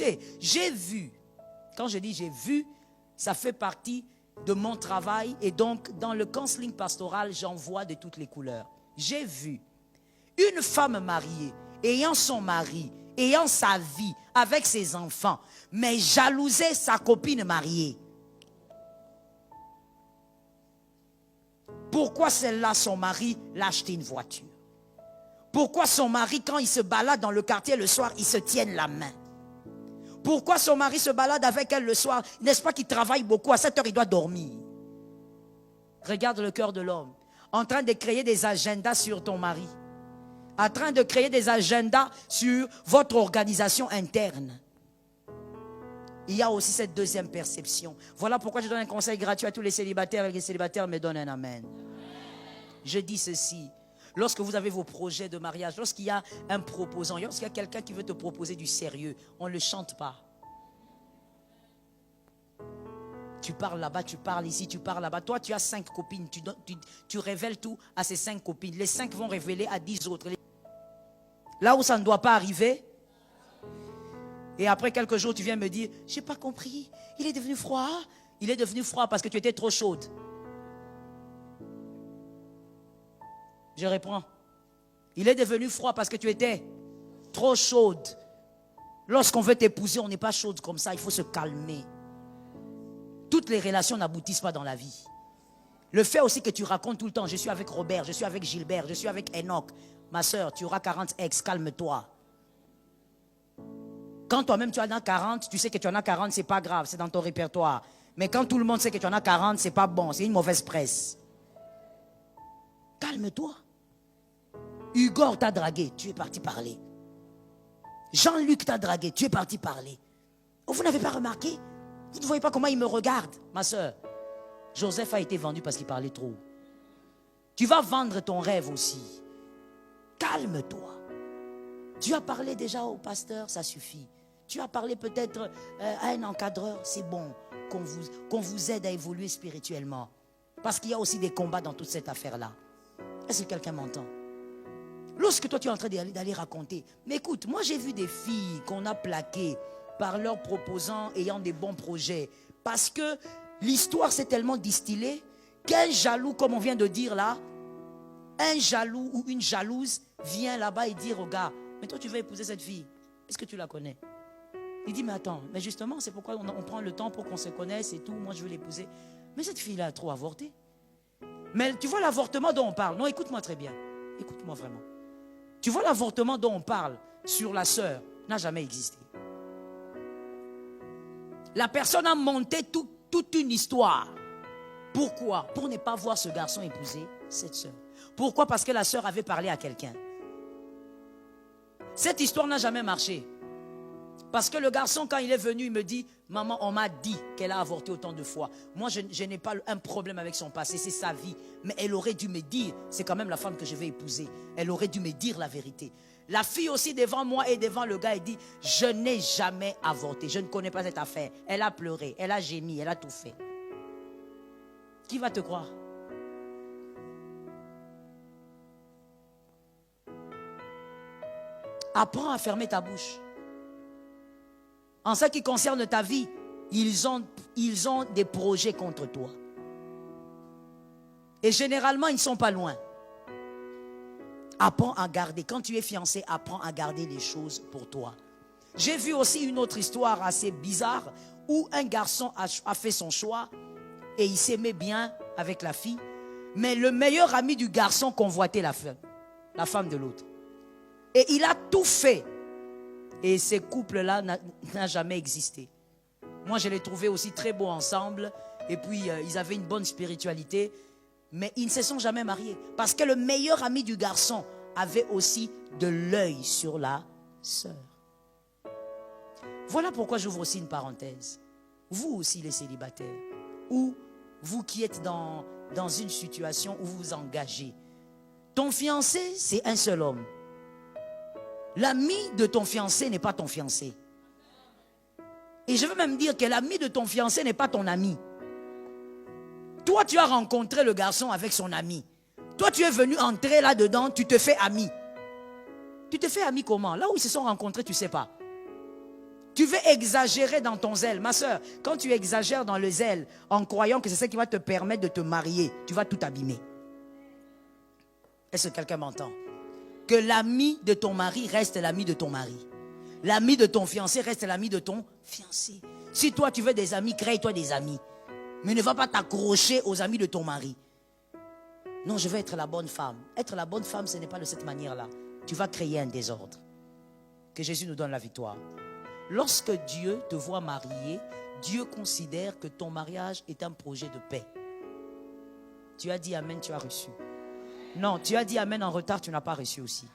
Écoutez, j'ai vu, quand je dis j'ai vu, ça fait partie de mon travail et donc dans le counseling pastoral, j'en vois de toutes les couleurs. J'ai vu une femme mariée, ayant son mari, ayant sa vie, avec ses enfants, mais jalouser sa copine mariée. Pourquoi celle-là, son mari, l'a acheté une voiture? Pourquoi son mari, quand il se balade dans le quartier le soir, ils se tiennent la main? Pourquoi son mari se balade avec elle le soir? N'est-ce pas qu'il travaille beaucoup? À 7 heures, il doit dormir. Regarde le cœur de l'homme. En train de créer des agendas sur ton mari. En train de créer des agendas sur votre organisation interne. Il y a aussi cette deuxième perception. Voilà pourquoi je donne un conseil gratuit à tous les célibataires et les célibataires me donnent un amen. Je dis ceci. Lorsque vous avez vos projets de mariage, lorsqu'il y a un proposant, lorsqu'il y a quelqu'un qui veut te proposer du sérieux, on ne le chante pas. Tu parles là-bas, tu parles ici, tu parles là-bas. Toi, tu as 5 copines, tu révèles tout à ces 5 copines. Les 5 vont révéler à 10 autres. Là où ça ne doit pas arriver. Et après quelques jours, tu viens me dire, je n'ai pas compris, il est devenu froid. Il est devenu froid parce que tu étais trop chaude. Je réponds. Il est devenu froid parce que tu étais trop chaude. Lorsqu'on veut t'épouser, on n'est pas chaude comme ça. Il faut se calmer. Toutes les relations n'aboutissent pas dans la vie. Le fait aussi que tu racontes tout le temps, je suis avec Robert, je suis avec Gilbert, je suis avec Enoch. Ma soeur, tu auras 40 ex, calme-toi. Quand toi-même tu en as 40, tu sais que tu en as 40, c'est pas grave, c'est dans ton répertoire. Mais quand tout le monde sait que tu en as 40, c'est pas bon, c'est une mauvaise presse. Calme-toi. Hugo t'a dragué, tu es parti parler. Jean-Luc t'a dragué, tu es parti parler. Oh, vous n'avez pas remarqué? Vous ne voyez pas comment il me regarde, ma soeur? Joseph a été vendu parce qu'il parlait trop. Tu vas vendre ton rêve aussi. Calme-toi. Tu as parlé déjà au pasteur, ça suffit. Tu as parlé peut-être à un encadreur, c'est bon qu'on vous aide à évoluer spirituellement. Parce qu'il y a aussi des combats dans toute cette affaire-là. Est-ce que quelqu'un m'entend? Lorsque toi tu es en train d'aller raconter, mais écoute, moi j'ai vu des filles qu'on a plaquées par leurs proposants ayant des bons projets. Parce que l'histoire s'est tellement distillée qu'un jaloux, comme on vient de dire là, un jaloux ou une jalouse vient là-bas et dit au gars, mais toi tu veux épouser cette fille, est-ce que tu la connais? Il dit, mais attends, mais justement c'est pourquoi on prend le temps pour qu'on se connaisse et tout, moi je veux l'épouser. Mais cette fille-là a trop avorté. Mais tu vois l'avortement dont on parle, non, écoute-moi très bien, écoute-moi vraiment. Tu vois l'avortement dont on parle sur la sœur n'a jamais existé. La personne a monté toute une histoire. Pourquoi? Pour ne pas voir ce garçon épouser cette sœur. Pourquoi? Parce que la sœur avait parlé à quelqu'un. Cette histoire n'a jamais marché. Parce que le garçon, quand il est venu, il me dit, maman, on m'a dit qu'elle a avorté autant de fois. Moi, je n'ai pas un problème avec son passé, c'est sa vie. Mais elle aurait dû me dire, c'est quand même la femme que je vais épouser. Elle aurait dû me dire la vérité. La fille aussi devant moi et devant le gars, elle dit, je n'ai jamais avorté. Je ne connais pas cette affaire. Elle a pleuré, elle a gémi, elle a tout fait. Qui va te croire? Apprends à fermer ta bouche. En ce qui concerne ta vie, ils ont des projets contre toi. Et généralement, ils ne sont pas loin. Apprends à garder. Quand tu es fiancé, apprends à garder les choses pour toi. J'ai vu aussi une autre histoire assez bizarre où un garçon a fait son choix et il s'aimait bien avec la fille. Mais le meilleur ami du garçon convoitait la femme de l'autre. Et il a tout fait. Et ces couples-là n'ont jamais existé. Moi, je les trouvais aussi très beaux ensemble. Et puis, ils avaient une bonne spiritualité. Mais ils ne se sont jamais mariés. Parce que le meilleur ami du garçon avait aussi de l'œil sur la sœur. Voilà pourquoi j'ouvre aussi une parenthèse. Vous aussi, les célibataires, ou vous qui êtes dans une situation où vous vous engagez. Ton fiancé, c'est un seul homme. L'ami de ton fiancé n'est pas ton fiancé. Et je veux même dire que l'ami de ton fiancé n'est pas ton ami. Toi, tu as rencontré le garçon avec son ami. Toi, tu es venu entrer là-dedans, tu te fais ami. Tu te fais ami comment? Là où ils se sont rencontrés, tu ne sais pas. Tu veux exagérer dans ton zèle. Ma soeur, quand tu exagères dans le zèle, en croyant que c'est ça qui va te permettre de te marier, tu vas tout abîmer. Est-ce que quelqu'un m'entend? Que l'ami de ton mari reste l'ami de ton mari. L'ami de ton fiancé reste l'ami de ton fiancé. Si toi tu veux des amis, crée-toi des amis. Mais ne va pas t'accrocher aux amis de ton mari. Non, je veux être la bonne femme. Être la bonne femme, ce n'est pas de cette manière-là. Tu vas créer un désordre. Que Jésus nous donne la victoire. Lorsque Dieu te voit marié, Dieu considère que ton mariage est un projet de paix. Tu as dit Amen, tu as reçu. Non, tu as dit Amen en retard, tu n'as pas reçu aussi.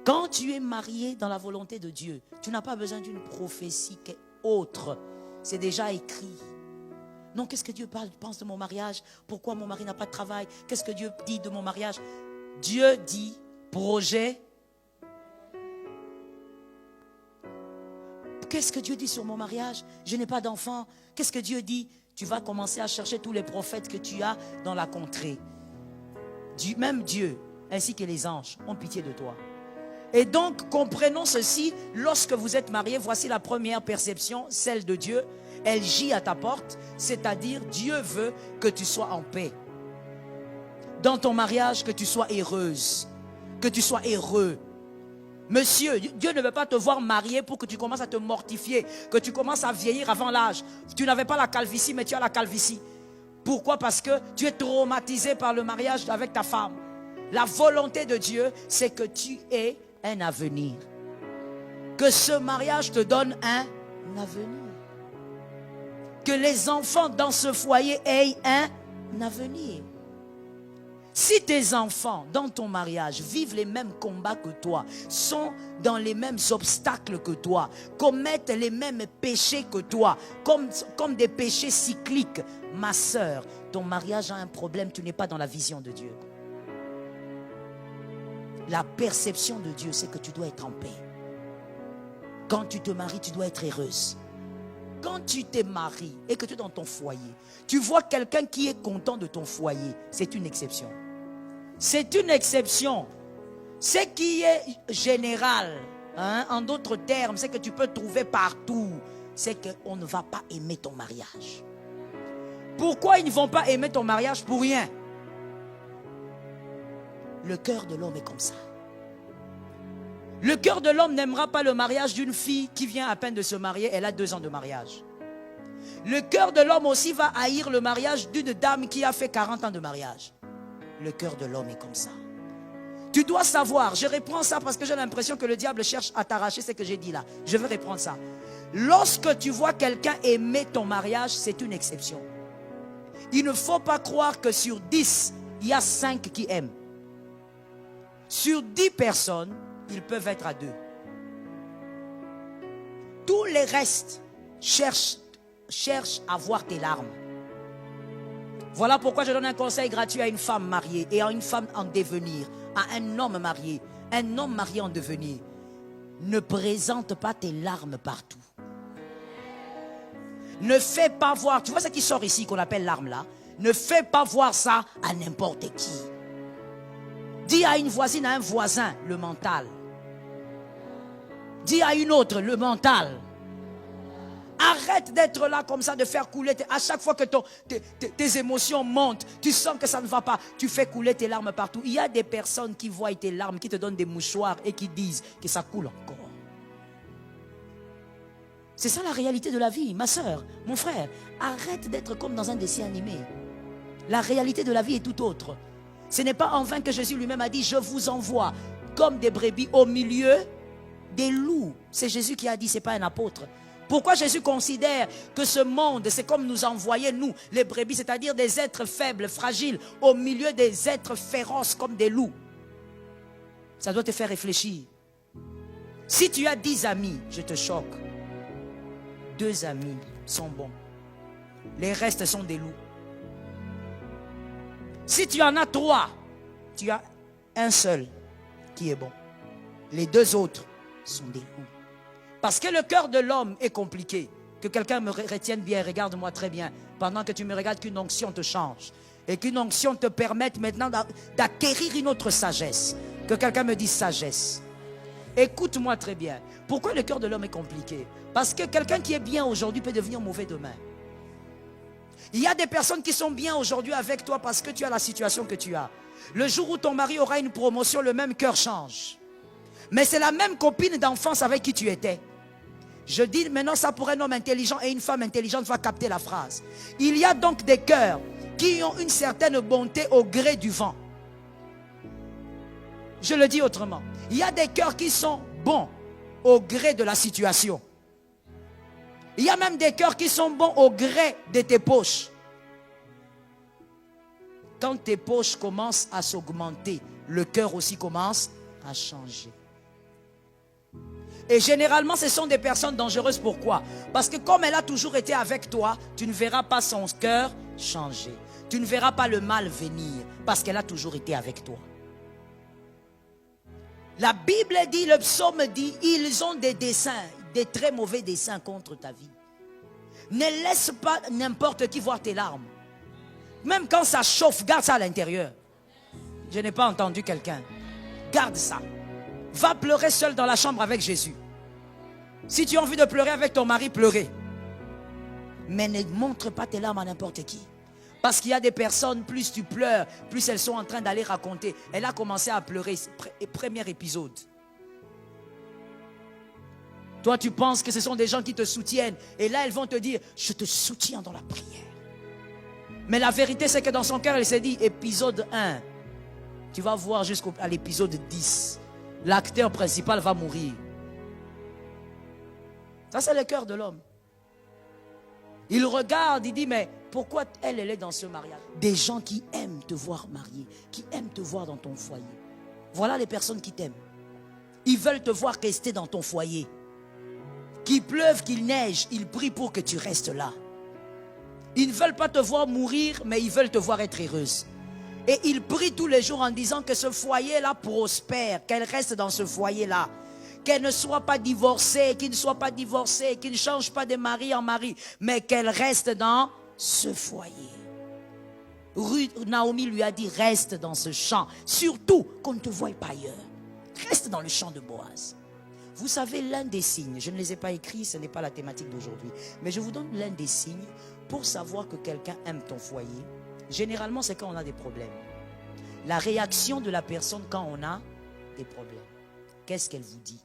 Quand tu es marié dans la volonté de Dieu, tu n'as pas besoin d'une prophétie autre. C'est déjà écrit. Non, qu'est-ce que Dieu pense de mon mariage? Pourquoi mon mari n'a pas de travail? Qu'est-ce que Dieu dit de mon mariage? Dieu dit projet. Qu'est-ce que Dieu dit sur mon mariage? Je n'ai pas d'enfant. Qu'est-ce que Dieu dit? Tu vas commencer à chercher tous les prophètes que tu as dans la contrée. Même Dieu, ainsi que les anges, ont pitié de toi. Et donc, comprenons ceci, lorsque vous êtes mariés, voici la première perception, celle de Dieu. Elle gît à ta porte, c'est-à-dire Dieu veut que tu sois en paix. Dans ton mariage, que tu sois heureuse, que tu sois heureux. Monsieur, Dieu ne veut pas te voir marié pour que tu commences à te mortifier, que tu commences à vieillir avant l'âge. Tu n'avais pas la calvitie, mais tu as la calvitie. Pourquoi? Parce que tu es traumatisé par le mariage avec ta femme. La volonté de Dieu, c'est que tu aies un avenir. Que ce mariage te donne un avenir. Que les enfants dans ce foyer aient un avenir. Si tes enfants dans ton mariage vivent les mêmes combats que toi, sont dans les mêmes obstacles que toi, commettent les mêmes péchés que toi, comme des péchés cycliques, ma sœur, ton mariage a un problème, tu n'es pas dans la vision de Dieu. La perception de Dieu, c'est que tu dois être en paix. Quand tu te maries, tu dois être heureuse. Quand tu t'es marié et que tu es dans ton foyer, tu vois quelqu'un qui est content de ton foyer, c'est une exception. C'est une exception. Ce qui est général, en d'autres termes, c'est que tu peux trouver partout, c'est qu'on ne va pas aimer ton mariage. Pourquoi ils ne vont pas aimer ton mariage? Pour rien. Le cœur de l'homme est comme ça. Le cœur de l'homme n'aimera pas le mariage d'une fille qui vient à peine de se marier, elle a 2 ans de mariage. Le cœur de l'homme aussi va haïr le mariage d'une dame qui a fait 40 ans de mariage. Le cœur de l'homme est comme ça. Tu dois savoir, je reprends ça parce que j'ai l'impression que le diable cherche à t'arracher ce que j'ai dit là. Je vais reprendre ça. Lorsque tu vois quelqu'un aimer ton mariage, c'est une exception. Il ne faut pas croire que sur 10, il y a 5 qui aiment. Sur 10 personnes, ils peuvent être à 2. Tous les restes cherchent à voir tes larmes. Voilà pourquoi je donne un conseil gratuit à une femme mariée et à une femme en devenir, à un homme marié en devenir. Ne présente pas tes larmes partout. Ne fais pas voir, tu vois ce qui sort ici qu'on appelle larmes là, ne fais pas voir ça à n'importe qui. Dis à une voisine, à un voisin, le mental. Dis à une autre, le mental. Arrête d'être là comme ça, de faire couler. À chaque fois que tes émotions montent, tu sens que ça ne va pas, tu fais couler tes larmes partout. Il y a des personnes qui voient tes larmes, qui te donnent des mouchoirs et qui disent que ça coule encore. C'est ça la réalité de la vie, ma soeur, mon frère. Arrête d'être comme dans un dessin animé. La réalité de la vie est tout autre. Ce n'est pas en vain que Jésus lui-même a dit, je vous envoie comme des brebis au milieu des loups. C'est Jésus qui a dit, ce n'est pas un apôtre. Pourquoi Jésus considère que ce monde, c'est comme nous envoyer, nous, les brebis, c'est-à-dire des êtres faibles, fragiles, au milieu des êtres féroces comme des loups? Ça doit te faire réfléchir. Si tu as 10 amis, je te choque. 2 amis sont bons. Les restes sont des loups. Si tu en as 3, tu as un seul qui est bon. Les 2 autres sont des loups. Parce que le cœur de l'homme est compliqué. Que quelqu'un me retienne bien, regarde-moi très bien. Pendant que tu me regardes, qu'une onction te change. Et qu'une onction te permette maintenant d'acquérir une autre sagesse. Que quelqu'un me dise sagesse. Écoute-moi très bien. Pourquoi le cœur de l'homme est compliqué? Parce que quelqu'un qui est bien aujourd'hui peut devenir mauvais demain. Il y a des personnes qui sont bien aujourd'hui avec toi parce que tu as la situation que tu as. Le jour où ton mari aura une promotion, le même cœur change. Mais c'est la même copine d'enfance avec qui tu étais. Je dis maintenant ça pour un homme intelligent et une femme intelligente va capter la phrase. Il y a donc des cœurs qui ont une certaine bonté au gré du vent. Je le dis autrement. Il y a des cœurs qui sont bons au gré de la situation. Il y a même des cœurs qui sont bons au gré de tes poches. Quand tes poches commencent à s'augmenter, le cœur aussi commence à changer. Et généralement, ce sont des personnes dangereuses. Pourquoi? Parce que comme elle a toujours été avec toi, tu ne verras pas son cœur changer. Tu ne verras pas le mal venir parce qu'elle a toujours été avec toi. La Bible dit, le psaume dit, ils ont des desseins, des très mauvais desseins contre ta vie. Ne laisse pas n'importe qui voir tes larmes. Même quand ça chauffe, garde ça à l'intérieur. Je n'ai pas entendu quelqu'un. Garde ça. Va pleurer seul dans la chambre avec Jésus. Si tu as envie de pleurer avec ton mari, pleurez. Mais ne montre pas tes larmes à n'importe qui. Parce qu'il y a des personnes, plus tu pleures, plus elles sont en train d'aller raconter. Elle a commencé à pleurer, premier épisode. Toi, tu penses que ce sont des gens qui te soutiennent. Et là, elles vont te dire, je te soutiens dans la prière. Mais la vérité, c'est que dans son cœur, elle s'est dit, épisode 1. Tu vas voir jusqu'à l'épisode 10. L'acteur principal va mourir. Ça, c'est le cœur de l'homme. Il regarde, il dit, mais pourquoi elle est dans ce mariage? Des gens qui aiment te voir marié, qui aiment te voir dans ton foyer. Voilà les personnes qui t'aiment. Ils veulent te voir rester dans ton foyer. Qu'il pleuve, qu'il neige, ils prient pour que tu restes là. Ils ne veulent pas te voir mourir, mais ils veulent te voir être heureuse. Et ils prient tous les jours en disant que ce foyer-là prospère, qu'elle reste dans ce foyer-là. Qu'elle ne soit pas divorcée, qu'il ne soit pas divorcé, qu'il ne change pas de mari en mari, mais qu'elle reste dans ce foyer. Naomi lui a dit, reste dans ce champ, surtout qu'on ne te voie pas ailleurs. Reste dans le champ de Boaz. Vous savez, l'un des signes, je ne les ai pas écrits, ce n'est pas la thématique d'aujourd'hui, mais je vous donne l'un des signes pour savoir que quelqu'un aime ton foyer. Généralement, c'est quand on a des problèmes. La réaction de la personne quand on a des problèmes. Qu'est-ce qu'elle vous dit?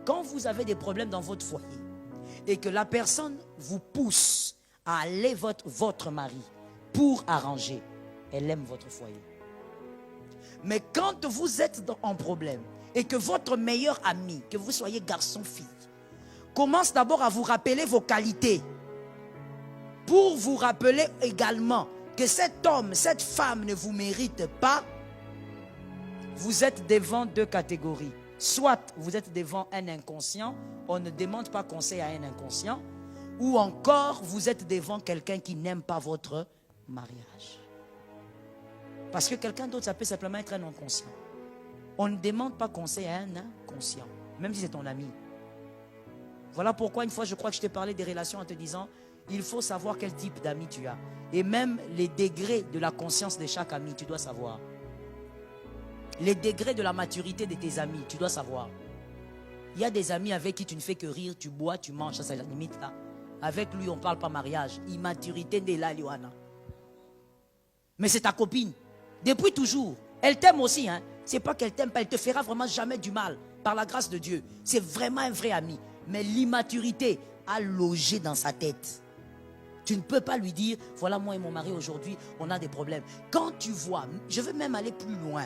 Quand vous avez des problèmes dans votre foyer et que la personne vous pousse à aller votre mari pour arranger, elle aime votre foyer. Mais quand vous êtes en problème et que votre meilleur ami, que vous soyez garçon, fille, commence d'abord à vous rappeler vos qualités pour vous rappeler également que cet homme, cette femme ne vous mérite pas, vous êtes devant deux catégories. Soit vous êtes devant un inconscient, on ne demande pas conseil à un inconscient, ou encore vous êtes devant quelqu'un qui n'aime pas votre mariage. Parce que quelqu'un d'autre, ça peut simplement être un inconscient. On ne demande pas conseil à un inconscient, même si c'est ton ami. Voilà pourquoi une fois je crois que je t'ai parlé des relations en te disant, il faut savoir quel type d'amis tu as. Et même les degrés de la conscience de chaque ami, tu dois savoir. Les degrés de la maturité de tes amis, tu dois savoir. Il y a des amis avec qui tu ne fais que rire, tu bois, tu manges, ça c'est la limite là. Avec lui, on ne parle pas mariage. Immaturité de la Liwana. Mais c'est ta copine. Depuis toujours. Elle t'aime aussi. Hein. C'est pas qu'elle t'aime pas, elle te fera vraiment jamais du mal. Par la grâce de Dieu. C'est vraiment un vrai ami. Mais l'immaturité a logé dans sa tête. Tu ne peux pas lui dire, voilà moi et mon mari aujourd'hui, on a des problèmes. Quand tu vois, je veux même aller plus loin.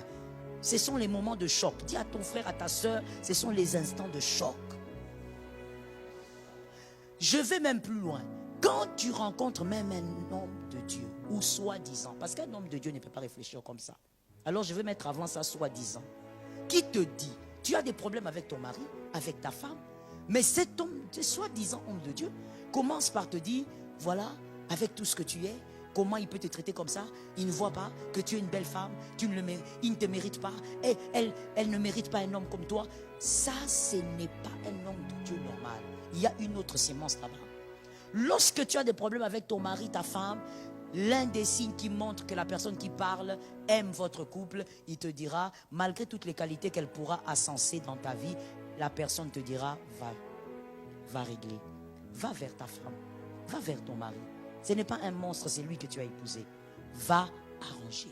Ce sont les moments de choc. Dis à ton frère, à ta soeur, ce sont les instants de choc. Je vais même plus loin. Quand tu rencontres même un homme de Dieu, ou soi-disant, parce qu'un homme de Dieu ne peut pas réfléchir comme ça. Alors je vais mettre avant ça soi-disant. Qui te dit, tu as des problèmes avec ton mari, avec ta femme, mais cet homme, soi-disant homme de Dieu, commence par te dire, voilà, avec tout ce que tu es, comment il peut te traiter comme ça? Il ne voit pas que tu es une belle femme, il ne te mérite pas, et elle ne mérite pas un homme comme toi. Ça, ce n'est pas un homme de Dieu normal. Il y a une autre sémence là-bas. Lorsque tu as des problèmes avec ton mari, ta femme, l'un des signes qui montre que la personne qui parle aime votre couple, il te dira, malgré toutes les qualités qu'elle pourra ascenser dans ta vie, la personne te dira, va régler. Va vers ta femme, va vers ton mari. Ce n'est pas un monstre, c'est lui que tu as épousé. Va arranger.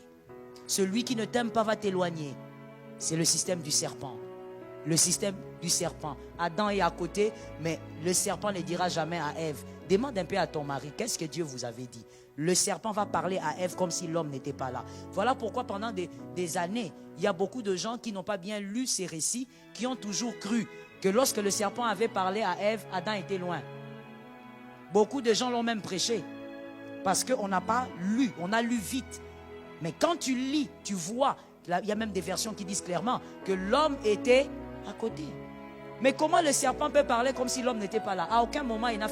Celui qui ne t'aime pas va t'éloigner. C'est le système du serpent. Le système du serpent. Adam est à côté, mais le serpent ne dira jamais à Ève, demande un peu à ton mari, qu'est-ce que Dieu vous avait dit? Le serpent va parler à Ève comme si l'homme n'était pas là. Voilà pourquoi pendant des années, il y a beaucoup de gens qui n'ont pas bien lu ces récits, qui ont toujours cru que lorsque le serpent avait parlé à Ève, Adam était loin. Beaucoup de gens l'ont même prêché, parce qu'on n'a pas lu, on a lu vite. Mais quand tu lis, tu vois, il y a même des versions qui disent clairement que l'homme était à côté. Mais comment le serpent peut parler comme si l'homme n'était pas là? À aucun moment il n'a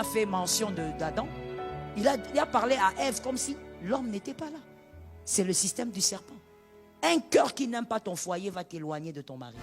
fait mention d'Adam. Il a parlé à Ève comme si l'homme n'était pas là. C'est le système du serpent. Un cœur qui n'aime pas ton foyer va t'éloigner de ton mari.